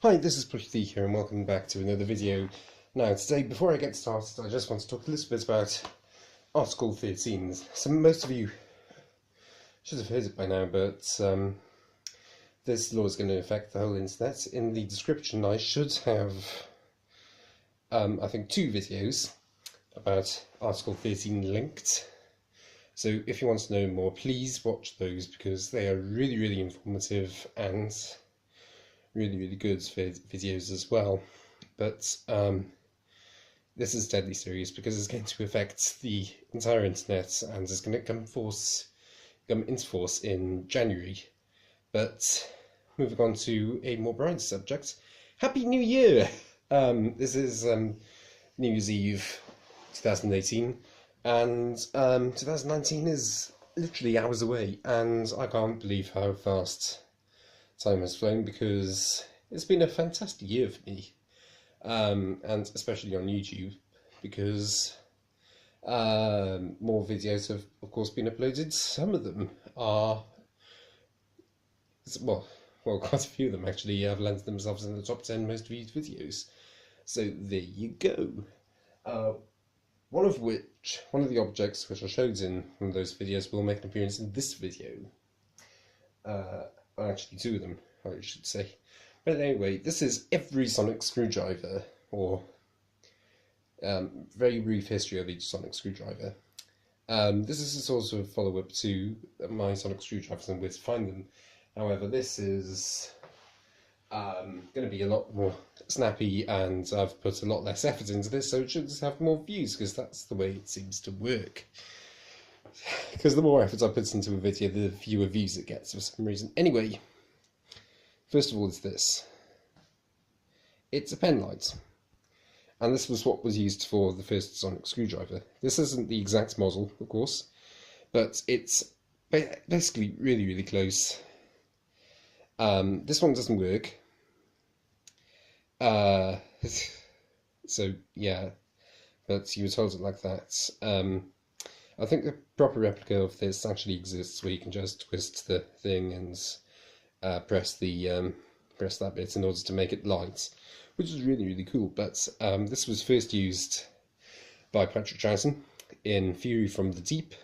Hi, this is Thirteenth here and welcome back to another video. Now today, before I get started, I just want to talk a little bit about Article 13. So most of you should have heard it by now, but this law is going to affect the whole internet. In the description I should have, I think, 2 videos about Article 13 linked. So if you want to know more, please watch those because they are really informative and really good videos as well. But this is deadly serious because it's going to affect the entire internet and is going to come into force in January. But moving on to a more bright subject, Happy New Year! This is New Year's Eve 2018, and 2019 is literally hours away, and I can't believe how fast time has flown because it's been a fantastic year for me, and especially on YouTube because more videos have of course been uploaded. Some of them are, well quite a few of them actually have landed themselves in the top 10 most viewed videos, so there you go. One of the objects which I showed in one of those videos will make an appearance in this video. Actually 2 of them, I should say. But anyway, this is every sonic screwdriver, or very brief history of each sonic screwdriver. This is a sort of follow-up to my sonic screwdrivers and where to find them. However, this is going to be a lot more snappy, and I've put a lot less effort into this, so it should just have more views, because that's the way it seems to work. Because the more effort I put into a video, the fewer views it gets for some reason. Anyway, first of all, it's this. It's a pen light. And this was what was used for the first sonic screwdriver. This isn't the exact model, of course, but it's basically really close. This one doesn't work. So, yeah, but you were told it like that. I think the proper replica of this actually exists, where you can just twist the thing and press that bit in order to make it light, which is really cool. But this was first used by Patrick Troughton in Fury from the Deep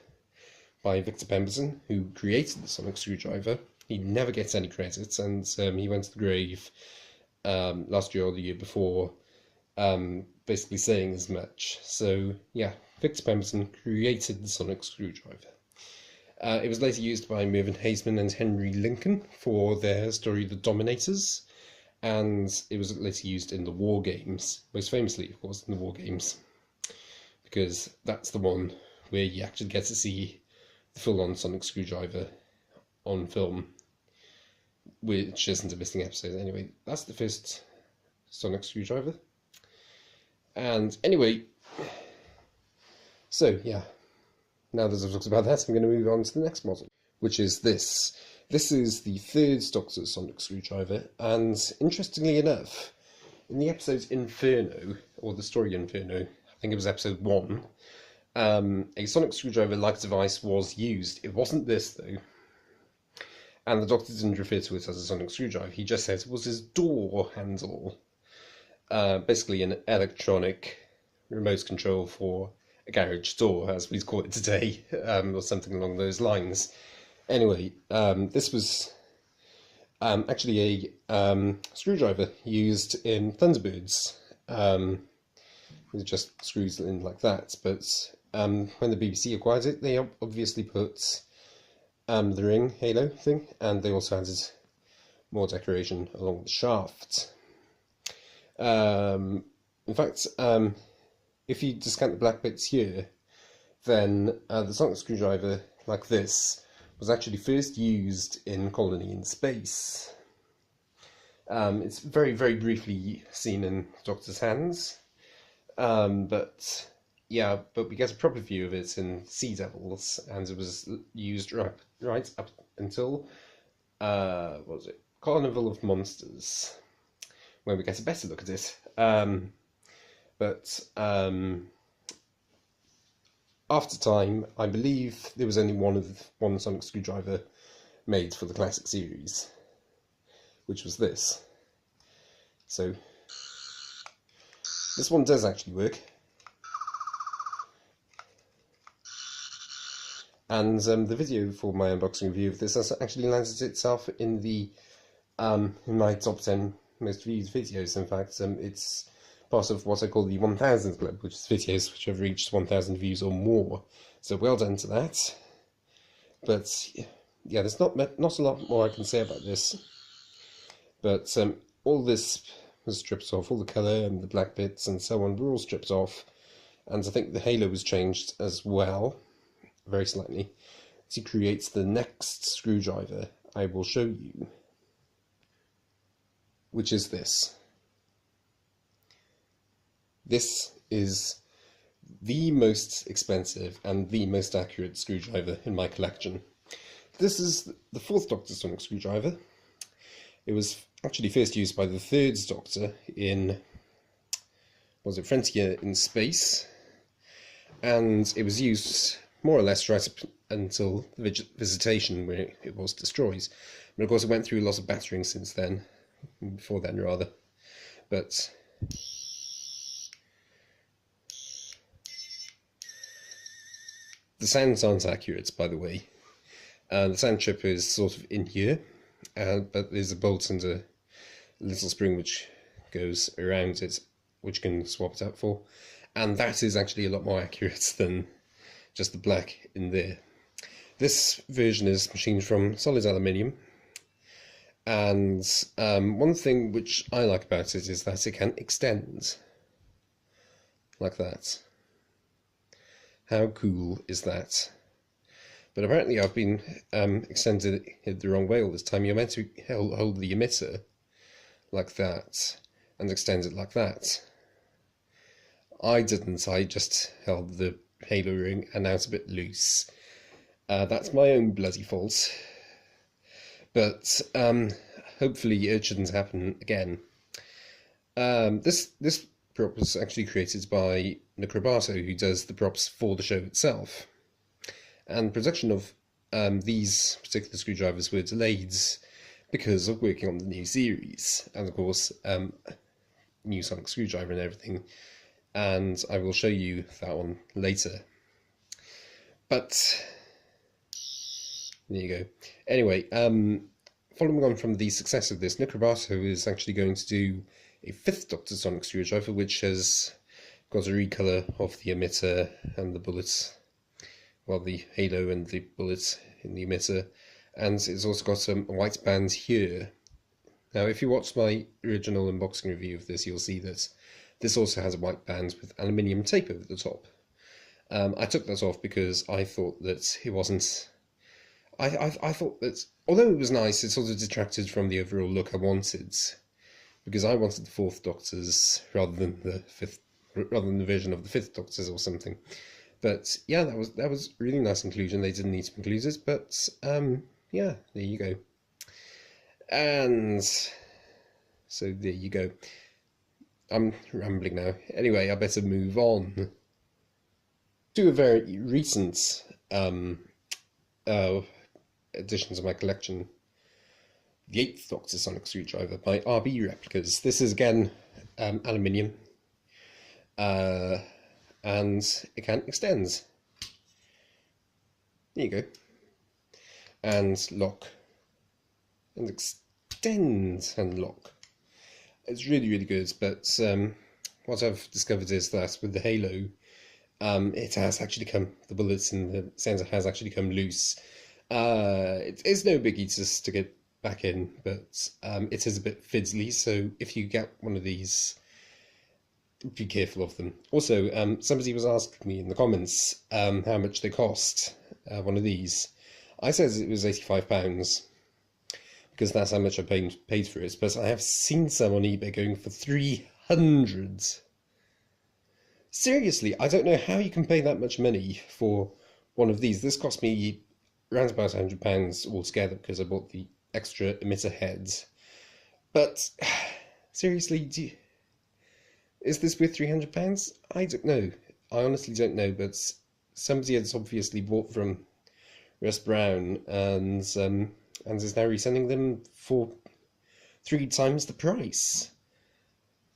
by Victor Pemberton, who created the sonic screwdriver. He never gets any credit, and he went to the grave last year or the year before, basically saying as much. So yeah, Victor Pemberton created the sonic screwdriver. It was later used by Mervyn Haseman and Henry Lincoln for their story The Dominators, and it was later used in the War Games, most famously of course in the War Games, because that's the one where you actually get to see the full-on sonic screwdriver on film, which isn't a missing episode. Anyway, that's the first sonic screwdriver. And anyway, so yeah, now that I've talked about that, I'm going to move on to the next model, which is this. This is the 3rd Doctor sonic screwdriver, and interestingly enough, in the episode Inferno, or the story Inferno, I think it was episode 1, a sonic screwdriver-like device was used. It wasn't this though. And the Doctor didn't refer to it as a sonic screwdriver, he just said it was his door handle. Basically an electronic remote control for a garage door, as we call it today, or something along those lines. Anyway, this was actually a screwdriver used in Thunderbirds. It just screws in like that, but when the BBC acquired it, they obviously put the ring halo thing, and they also added more decoration along the shaft. In fact, if you discount the black bits here, then the sonic screwdriver like this was actually first used in Colony in Space. It's very briefly seen in the Doctor's hands, but we get a proper view of it in Sea Devils, and it was used right up until what was it, Carnival of Monsters, where we get a better look at it. But after time, I believe there was only one sonic screwdriver made for the classic series, which was this. So this one does actually work. And the video for my unboxing review of this has actually landed itself in the in my top 10 most viewed videos. In fact, it's part of what I call the 1000 Club, which is videos which have reached 1000 views or more. So well done to that. But yeah, there's not a lot more I can say about this. But all this was stripped off, all the colour and the black bits and so on were all stripped off. And I think the halo was changed as well, very slightly, to create the next screwdriver I will show you, which is this. This is the most expensive and the most accurate screwdriver in my collection. This is the 4th Doctor sonic screwdriver. It was actually first used by the 3rd Doctor in, was it Frontier in Space? And it was used more or less right up until the Visitation, where it was destroyed. But of course it went through lots of battering since then, before then rather. But the sounds aren't accurate, by the way. The sound chip is sort of in here, but there's a bolt and a little spring which goes around it, which can swap it out for. And that is actually a lot more accurate than just the black in there. This version is machined from solid aluminium, and one thing which I like about it is that it can extend like that. How cool is that? But apparently I've been extended it the wrong way all this time. You're meant to hold the emitter like that and extend it like that. I didn't, I just held the halo ring and out a bit loose. That's my own bloody fault. But hopefully it shouldn't happen again. This prop was actually created by Nick Robato, who does the props for the show itself. And production of these particular screwdrivers were delayed because of working on the new series. And of course, new sonic screwdriver and everything. And I will show you that one later. But there you go. Anyway, following on from the success of this, Nick Robato is actually going to do a 5th Doctor sonic screwdriver, which has got a recolour of the emitter and the bullets, well, the halo and the bullets in the emitter, and it's also got a white band here. Now, if you watched my original unboxing review of this, you'll see that this also has a white band with aluminium tape over the top. I took that off because I thought that it wasn't... I thought that, although it was nice, it sort of detracted from the overall look I wanted, because I wanted the 4th Doctors rather than the version of the 5th Doctors or something. But yeah, that was really nice inclusion. They didn't need to include it, but yeah, there you go. And so there you go. I'm rambling now. Anyway, I better move on to a very recent addition to my collection, the 8th Doctor sonic screwdriver by RB Replicas. This is again aluminium, and it can extend. There you go. And lock. And extend and lock. It's really, really good, but what I've discovered is that with the halo, it has actually come, the bullets in the sensor has actually come loose. It's no biggie to stick it back in, but it is a bit fiddly, so if you get one of these, be careful of them. Also, somebody was asking me in the comments how much they cost, one of these. I said it was £85, because that's how much I paid for it, but I have seen some on eBay going for 300. Seriously, I don't know how you can pay that much money for one of these. This cost me around about £100 altogether because I bought the extra emitter heads. But seriously, is this worth £300? I don't know. I honestly don't know, but somebody has obviously bought from Russ Brown and is now resending them for 3 times the price.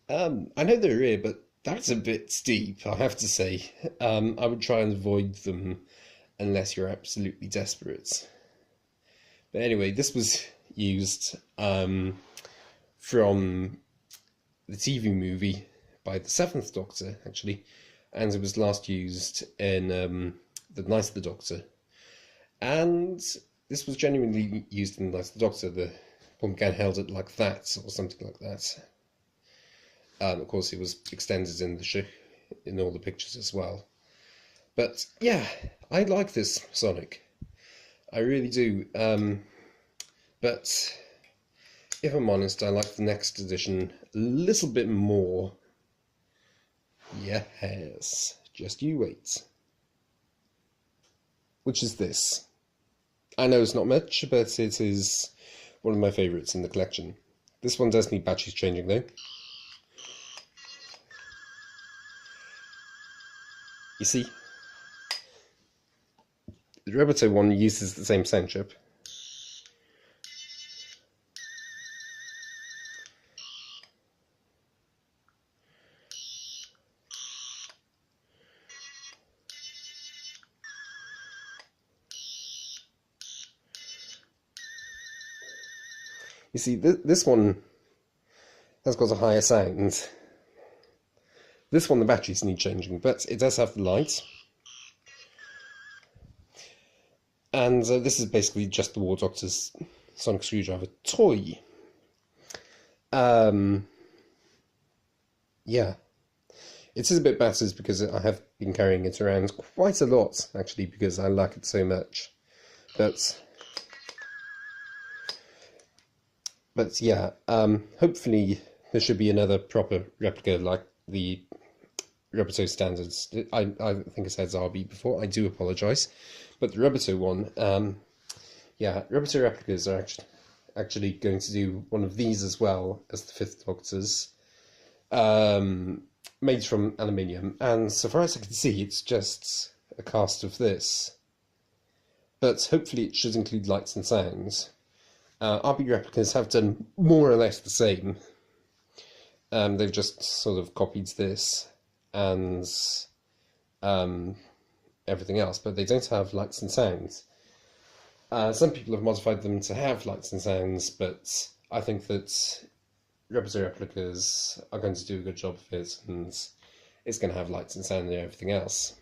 I know they're rare, but that's a bit steep, I have to say. I would try and avoid them unless you're absolutely desperate. But anyway, this was used from the TV movie by the Seventh Doctor, actually, and it was last used in The Night of the Doctor. And this was genuinely used in The Night of the Doctor. The pumpkin held it like that, or something like that. Of course, it was extended in in all the pictures as well. But yeah, I like this Sonic. I really do. But if I'm honest, I like the next edition a little bit more. Yes, just you wait. Which is this. I know it's not much, but it is one of my favourites in the collection. This one does need batteries changing though. You see, the Roboto one uses the same sound chip. You see, this one has got a higher sound. This one, the batteries need changing, but it does have the light. And this is basically just the War Doctor's Sonic Screwdriver toy. Yeah. It is a bit battered because I have been carrying it around quite a lot, actually, because I like it so much. But yeah, hopefully there should be another proper replica like the Roboto standards. I think I said RB before, I do apologise. But the Roboto one, yeah, Roboto replicas are actually going to do one of these as well as the Fifth Doctor's, made from aluminium. And so far as I can see, it's just a cast of this. But hopefully it should include lights and sounds. RB replicas have done more or less the same. They've just sort of copied this and everything else, but they don't have lights and sounds. Some people have modified them to have lights and sounds, but I think that Roboto replicas are going to do a good job of it, and it's going to have lights and sound and everything else.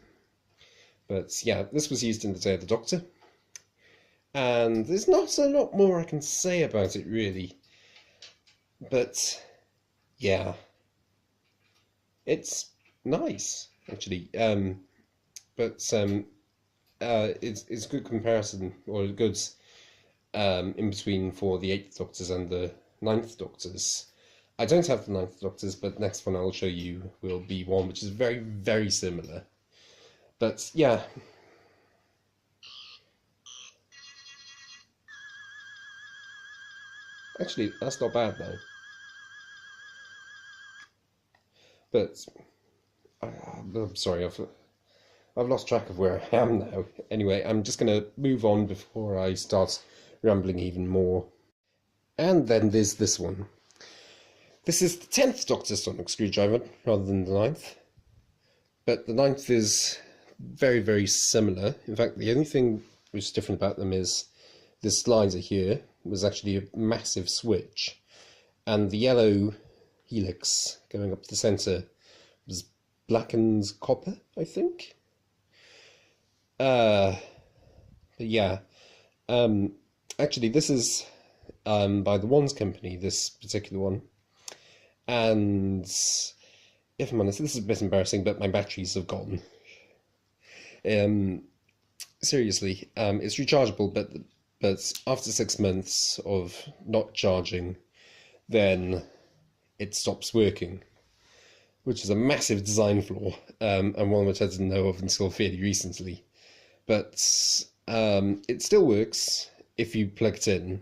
But yeah, this was used in the Day of the Doctor. And there's not a lot more I can say about it, really. But, yeah. It's nice, actually. It's a good comparison, or a good in between for the 8th Doctors and the 9th Doctors. I don't have the 9th Doctors, but the next one I'll show you will be one which is very, very similar. But, yeah. Actually, that's not bad though. But I'm sorry, I've lost track of where I am now. Anyway, I'm just going to move on before I start rambling even more. And then there's this one. This is the 10th Doctor's Sonic Screwdriver rather than the 9th. But the 9th is very, very similar. In fact, the only thing which is different about them is this slider here was actually a massive switch, and the yellow helix going up the centre was blackened copper, I think. But yeah, actually this is by the Wands Company, this particular one, and if I'm honest, this is a bit embarrassing, but my batteries have gone. Seriously, it's rechargeable, but after 6 months of not charging, then it stops working, which is a massive design flaw, and one which I didn't know of until fairly recently. But it still works if you plug it in,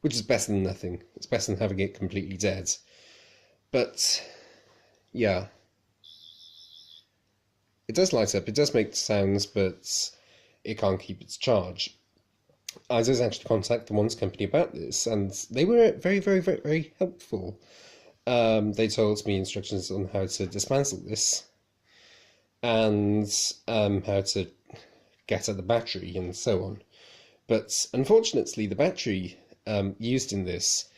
which is better than nothing. It's better than having it completely dead. But yeah, it does light up, it does make sounds, but it can't keep its charge. I did actually contact the Wands Company about this, and they were very, very, very, very helpful. they told me instructions on how to dismantle this and how to get at the battery and so on. But unfortunately, the battery used in this,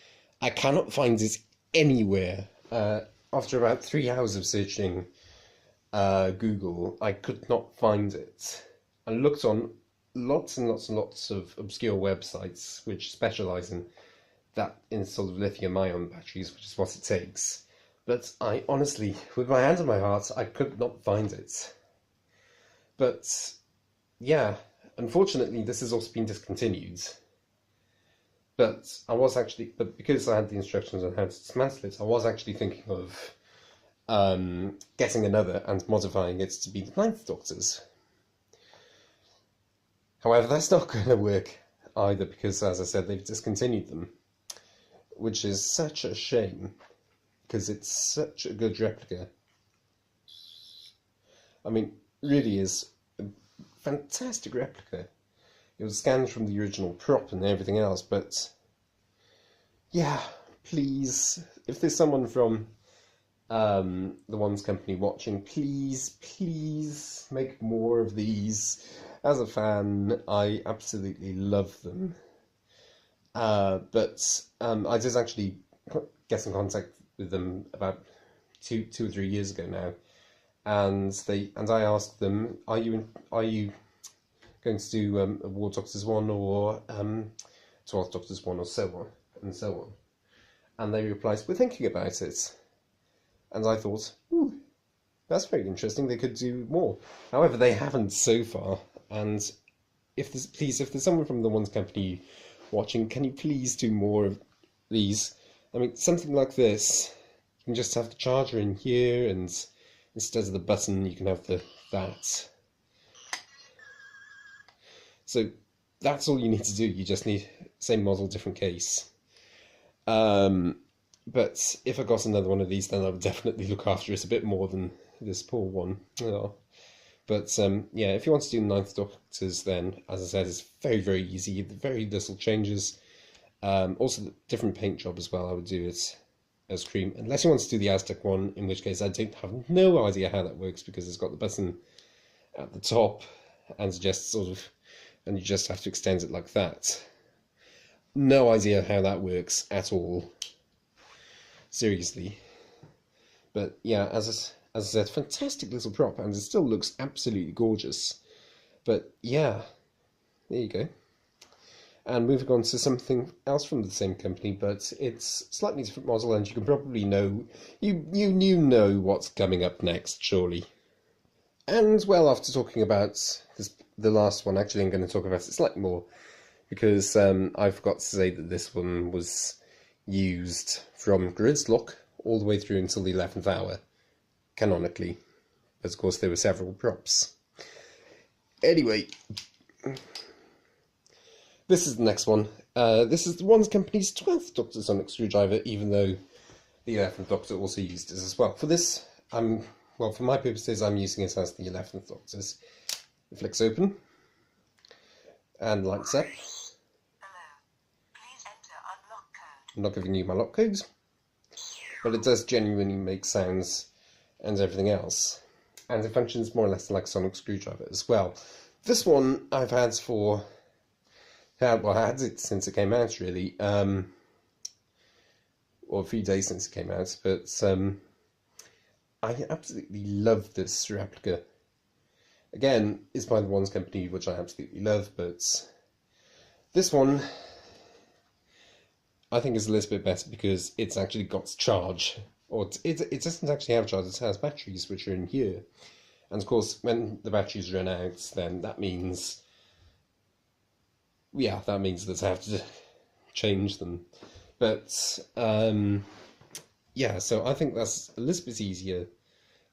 I cannot find it anywhere. After about 3 hours of searching Google, I could not find it. I looked on lots and lots and lots of obscure websites which specialise in sort of lithium-ion batteries, which is what it takes. But I honestly, with my hand on my heart, I could not find it. But yeah, unfortunately, this has also been discontinued. But because I had the instructions on how to dismantle it, I was actually thinking of getting another and modifying it to be the Ninth Doctor's. However, that's not going to work either because, as I said, they've discontinued them, which is such a shame because it's such a good replica. I mean, really is a fantastic replica. It was scanned from the original prop and everything else, but yeah, please, if there's someone from the Ones Company watching, please make more of these. As a fan, I absolutely love them. But I did actually get in contact with them about two or 3 years ago now, and I asked them, are you going to do a War Doctors 1 or 12th Doctors 1 or so on and so on? And they replied, we're thinking about it. And I thought, ooh, that's very interesting, they could do more. However, they haven't so far, and if there's someone from the Ones Company watching, can you please do more of these? I mean, something like this, you can just have the charger in here, and instead of the button, you can have that. So that's all you need to do. You just need same model, different case. But if I got another one of these, then I would definitely look after it a bit more than this poor one. Oh. But yeah, if you want to do Ninth Doctors, then, as I said, it's very, very easy. Very little changes. Also, the different paint job as well. I would do it as cream, unless you want to do the Aztec one, in which case I have no idea how that works because it's got the button at the top and and you just have to extend it like that. No idea how that works at all. Seriously. But yeah, as I said, fantastic little prop, and it still looks absolutely gorgeous. But yeah, there you go. And moving on to something else from the same company, but it's slightly different model, and you can probably know, you know what's coming up next, surely. And well, after talking about the last one, actually I'm going to talk about it slightly more, because I forgot to say that this one was used from Gridlock all the way through until the 11th hour, canonically. But of course there were several props. Anyway, this is the next one. This is the Ones Company's 12th Doctor Sonic Screwdriver, even though the 11th Doctor also used it as well. For this, well, for my purposes, I'm using it as the 11th Doctor's. It flicks open and lights up. I'm not giving you my lock codes, but it does genuinely make sounds and everything else. And it functions more or less like a sonic screwdriver as well. This one I've had I had it since it came out, really, or a few days since it came out, but I absolutely love this replica. Again, it's by the Ones Company, which I absolutely love, but this one I think is a little bit better because it's actually got charge, or it doesn't actually have charge, it has batteries which are in here. And of course, when the batteries run out, then that means, yeah, that means that I have to change them. But yeah, so I think that's a little bit easier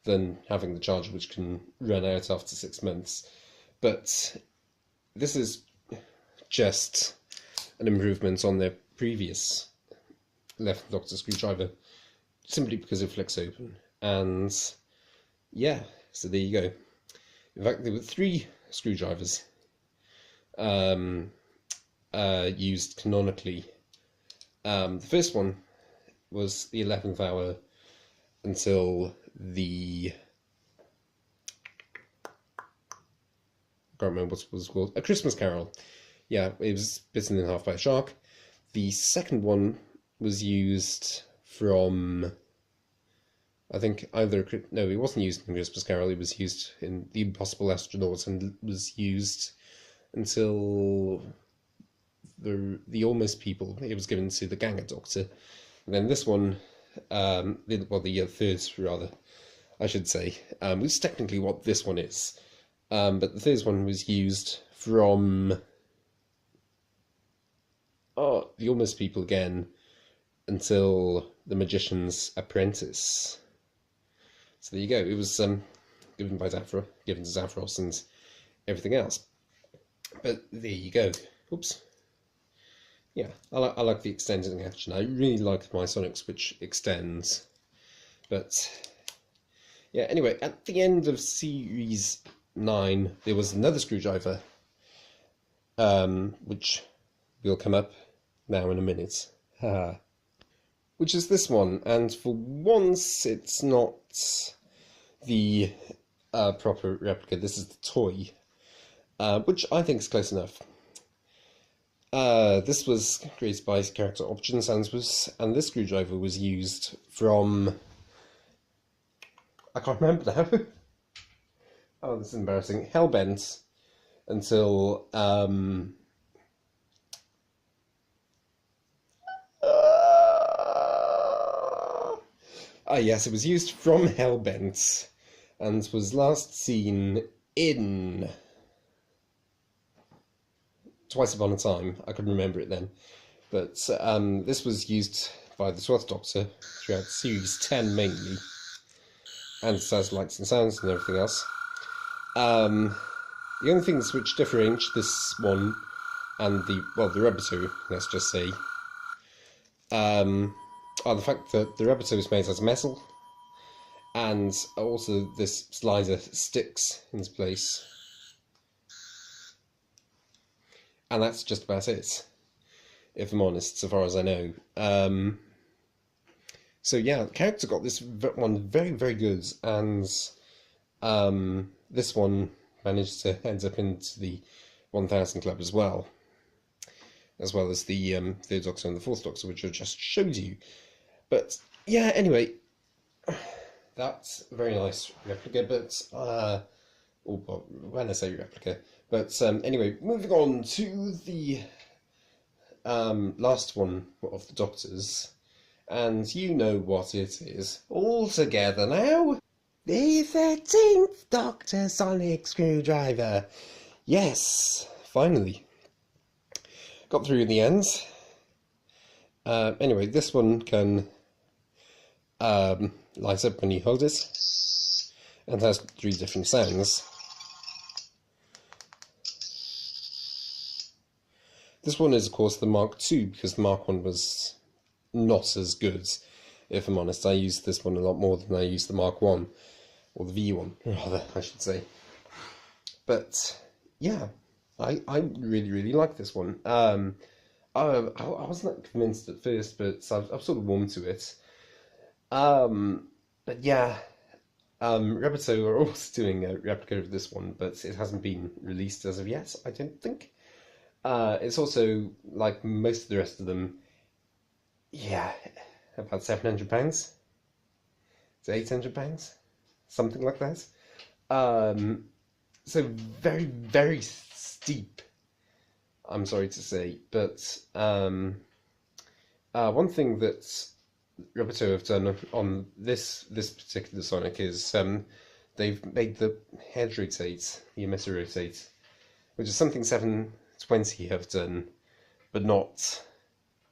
than having the charger, which can run out after 6 months. But this is just an improvement on their previous 11th Doctor screwdriver, simply because it flicks open. And yeah, so there you go. In fact, there were 3 screwdrivers used canonically. The first one was the 11th hour until the... I can't remember what it was called. A Christmas Carol. Yeah, it was bitten in half by a shark. The second one was used from... I think either... No, it wasn't used in Christmas Carol. It was used in The Impossible Astronaut, and was used until the Almost People. It was given to the Ganger Doctor. And then this one, the third, rather, I should say, was technically what this one is. But the third one was used from the Almost People again until the Magician's Apprentice. So there you go. It was given to Zavros and everything else. But there you go. Oops. Yeah, I like the extended action. I really like my Sonics which extends. But yeah, anyway, at the end of Series 9, there was another screwdriver, which will come up now in a minute. Which is this one, and for once it's not the proper replica. This is the toy, which I think is close enough. This was created by Character Options, and this screwdriver was used from... I can't remember now. Oh, this is embarrassing. Hellbent until... yes, it was used from Hellbent and was last seen in Twice Upon a Time. I couldn't remember it then. But this was used by the 12th Doctor throughout Series 10 mainly. And Lights and Sounds and everything else. The only things which differentiate this one and the rubber two, let's just say, are the fact that the rubber two is made out of metal, and also this slider sticks into place. And that's just about it, if I'm honest, so far as I know. So yeah, the character got this one very, very good, and this one managed to end up into the 1000 Club as well as the Third Doctor and the Fourth Doctor, which I just showed you. But yeah, anyway, that's a very nice replica, but when I say replica, but anyway, moving on to the last one of the Doctors, and you know what it is. All together now, the 13th Doctor Sonic Screwdriver. Yes, finally. Got through in the end. Anyway, this one can light up when you hold it, and has 3 different sounds. This one is, of course, the Mark II, because the Mark I was not as good, if I'm honest. I used this one a lot more than I used the Mark I, or the V1, rather, I should say. But, yeah, I really, really like this one. I wasn't convinced at first, but I've sort of warmed to it. But yeah, Rebuto are also doing a replica of this one, but it hasn't been released as of yet, I don't think. It's also, like most of the rest of them, yeah, about £700 to £800, something like that. So very, very steep, I'm sorry to say, but one thing that Roboto have done on this particular Sonic is they've made the head rotate, the emitter rotate, which is something 720 have done, but not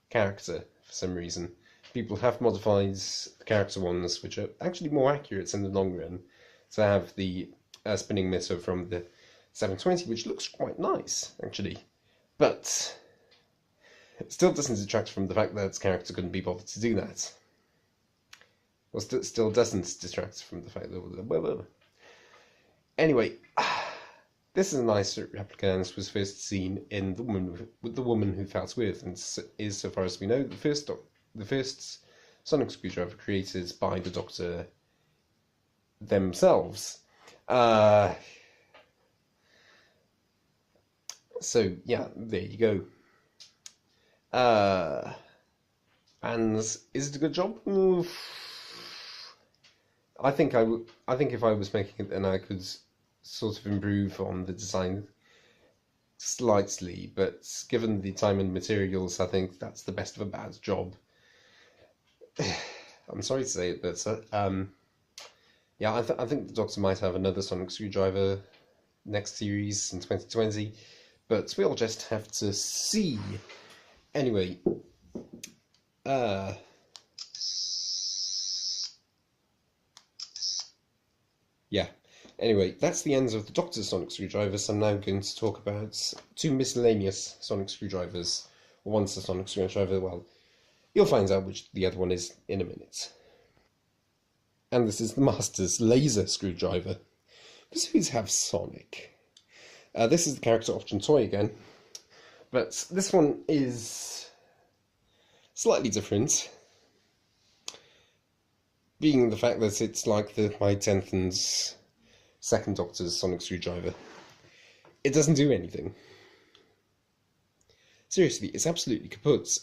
character for some reason. People have modified the character ones, which are actually more accurate in the long run, to have the spinning emitter from the 720, which looks quite nice, actually. But it still doesn't detract from the fact that its character couldn't be bothered to do that. Well, still doesn't detract from the fact that... Anyway, this is a nice replica, and this was first seen in The Woman Who Felt With, and is, so far as we know, the first sonic screwdriver created by the Doctor themselves. So yeah, there you go. And is it a good job? I think if I was making it, then I could sort of improve on the design slightly. But given the time and materials, I think that's the best of a bad job. I'm sorry to say it, but yeah, I think the Doctor might have another sonic screwdriver next series in 2020, but we'll just have to see. Anyway, yeah. Anyway, that's the ends of the Doctor's sonic screwdrivers. I'm now going to talk about two miscellaneous sonic screwdrivers. One's a sonic screwdriver, well, you'll find out which the other one is in a minute. And this is the Master's laser screwdriver. Because who's have Sonic? This is the character option toy again. But this one is slightly different. Being the fact that it's like my 10th and 2nd Doctor's sonic screwdriver. It doesn't do anything. Seriously, it's absolutely kaput.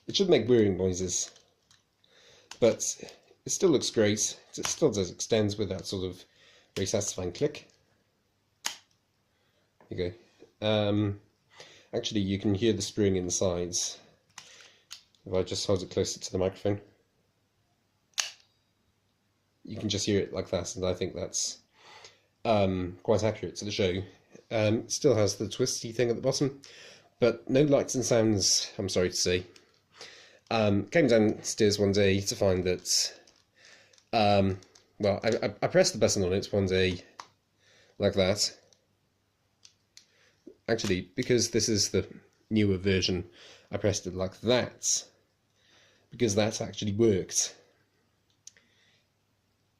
It should make whirring noises, but it still looks great. It still does extend with that sort of very satisfying click. There you go. Actually, you can hear the spring in the sides. If I just hold it closer to the microphone, you can just hear it like that, and I think that's quite accurate to the show. It still has the twisty thing at the bottom, but no lights and sounds, I'm sorry to say. Came downstairs one day to find that, well, I pressed the button on it one day, like that. Actually, because this is the newer version, I pressed it like that, because that actually worked.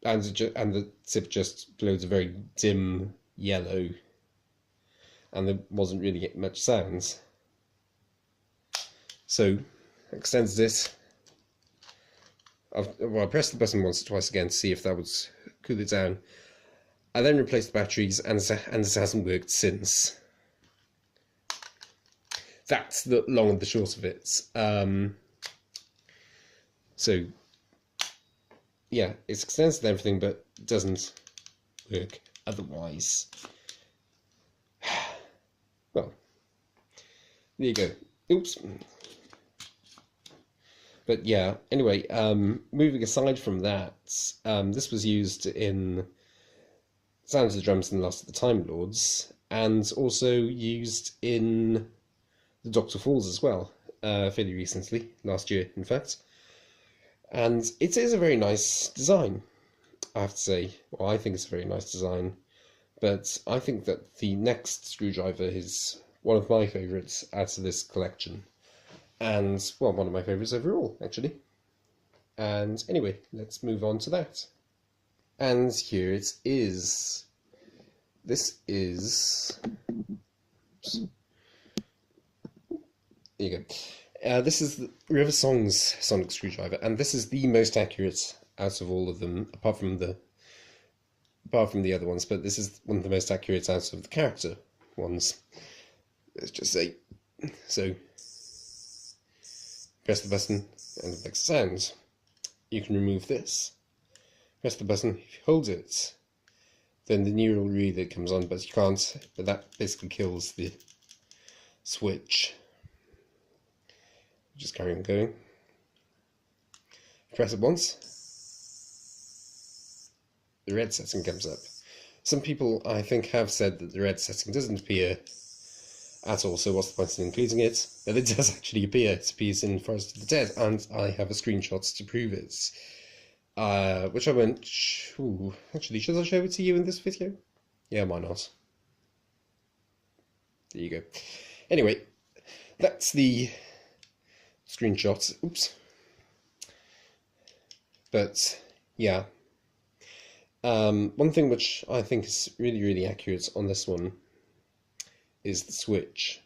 And the tip just glowed a very dim yellow, and there wasn't really much sounds. So, extended it. I pressed the button once or twice again to see if that would cool it down. I then replaced the batteries, and it hasn't worked since. That's the long and the short of it. So, yeah, it's extended and everything, but it doesn't work otherwise. Well, there you go. Oops. But yeah, anyway, moving aside from that, this was used in Sounds of the Drums and the Last of the Time Lords, and also used in The Doctor Falls as well, fairly recently, last year in fact. And it is a very nice design, I have to say. Well, I think it's a very nice design, but I think that the next screwdriver is one of my favourites out of this collection. And, well, one of my favourites overall, actually. And anyway, let's move on to that. And here it is. This is... Oops. There you go. This is the River Song's sonic screwdriver, and this is the most accurate out of all of them, apart from the other ones, but this is one of the most accurate out of the character ones. Let's just say. So, press the button and it makes a sound. You can remove this. Press the button, if you hold it, then the neural relay comes on, but you can't, but that basically kills the switch. Just carry on going. Press it once, the red setting comes up. Some people, I think, have said that the red setting doesn't appear at all, so what's the point in including it? But it does actually appear. It appears in Forest of the Dead, and I have a screenshot to prove it. Which I won't... Ooh, actually, should I show it to you in this video? Yeah, why not? There you go. Anyway, that's the screenshot. Oops. But, yeah. One thing which I think is really, really accurate on this one is the switch,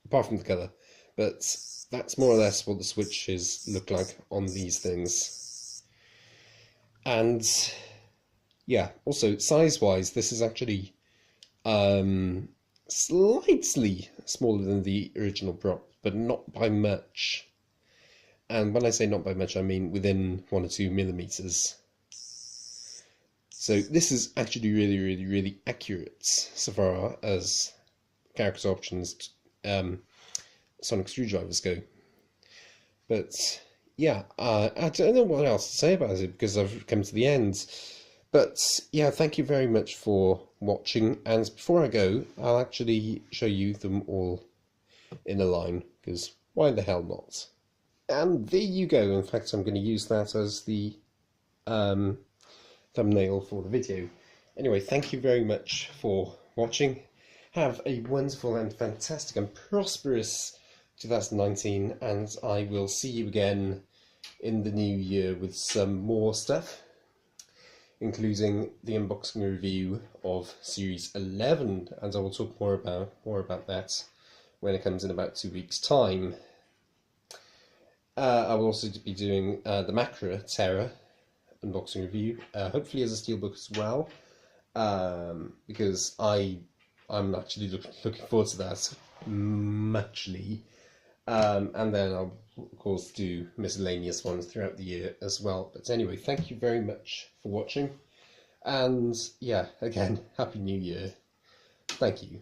apart from the colour. But that's more or less what the switches look like on these things. And yeah, also size-wise, this is actually slightly smaller than the original prop, but not by much. And when I say not by much, I mean within 1 or 2 millimeters. So this is actually really, really, really accurate so far as character options sonic screwdrivers go. But yeah, I don't know what else to say about it because I've come to the end. But yeah, thank you very much for watching. And before I go, I'll actually show you them all in a line, because why the hell not? And there you go. In fact, I'm going to use that as the thumbnail for the video. Anyway, thank you very much for watching. Have a wonderful and fantastic and prosperous 2019, and I will see you again in the new year with some more stuff, including the unboxing review of Series 11, and I will talk more about that when it comes in about 2 weeks' time. I will also be doing the Macra Terra unboxing review, hopefully as a steelbook as well, because I'm actually looking forward to that muchly. And then I'll of course do miscellaneous ones throughout the year as well. But anyway, thank you very much for watching, and yeah, again, Happy New Year. Thank you.